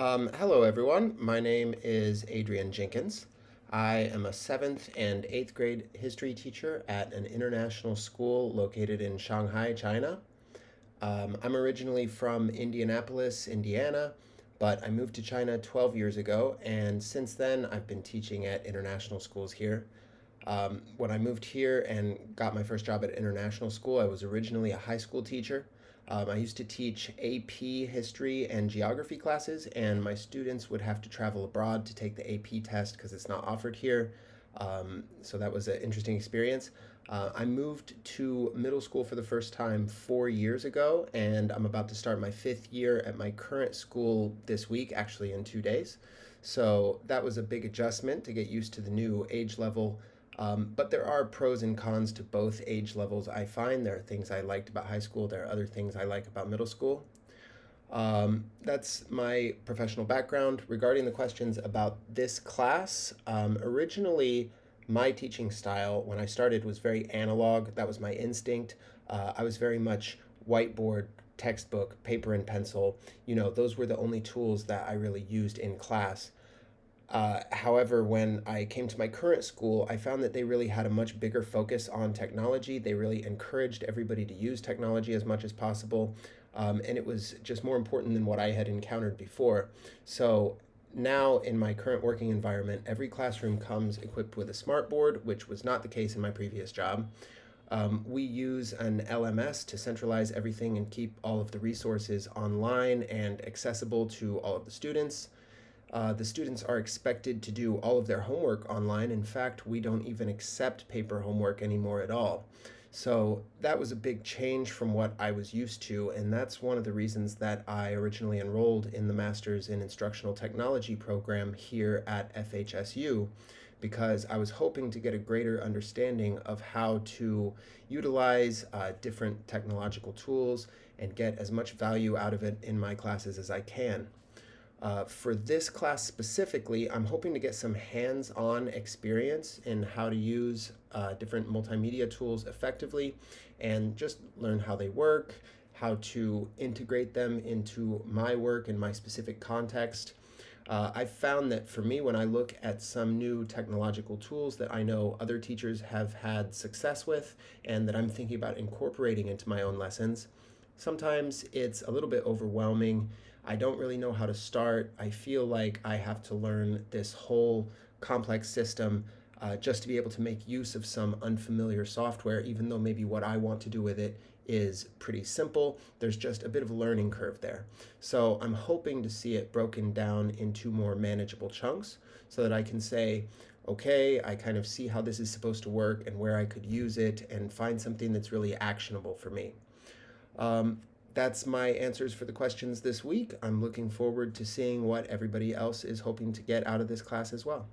Hello, everyone. My name is Adrian Jenkins. I am a 7th and 8th grade history teacher at an international school located in Shanghai, China. I'm originally from Indianapolis, Indiana, but I moved to China 12 years ago, and since then I've been teaching at international schools here. When I moved here and got my first job at international school, I was originally a high school teacher. I used to teach AP history and geography classes, and my students would have to travel abroad to take the AP test because it's not offered here. So that was an interesting experience. I moved to middle school for the first time 4 years ago, and I'm about to start my 5th year at my current school this week, actually in 2 days. So that was a big adjustment to get used to the new age level. But there are pros and cons to both age levels, I find. There are things I liked about high school, there are other things I like about middle school. That's my professional background. Regarding the questions about this class, originally my teaching style when I started was very analog. That was my instinct. I was very much whiteboard, textbook, paper and pencil. Those were the only tools that I really used in class. However, when I came to my current school, I found that they really had a much bigger focus on technology. They really encouraged everybody to use technology as much as possible. And it was just more important than what I had encountered before. So now, in my current working environment, every classroom comes equipped with a smart board, which was not the case in my previous job. We use an LMS to centralize everything and keep all of the resources online and accessible to all of the students. The students are expected to do all of their homework online. In fact, we don't even accept paper homework anymore at all. So that was a big change from what I was used to, and that's one of the reasons that I originally enrolled in the Master's in Instructional Technology program here at FHSU, because I was hoping to get a greater understanding of how to utilize different technological tools and get as much value out of it in my classes as I can. For this class specifically, I'm hoping to get some hands-on experience in how to use different multimedia tools effectively and just learn how they work, how to integrate them into my work and my specific context. I've found that for me, when I look at some new technological tools that I know other teachers have had success with and that I'm thinking about incorporating into my own lessons, sometimes it's a little bit overwhelming. I don't really know how to start. I feel like I have to learn this whole complex system just to be able to make use of some unfamiliar software, even though maybe what I want to do with it is pretty simple. There's just a bit of a learning curve there. So I'm hoping to see it broken down into more manageable chunks so that I can say, okay, I kind of see how this is supposed to work and where I could use it and find something that's really actionable for me. That's my answers for the questions this week. I'm looking forward to seeing what everybody else is hoping to get out of this class as well.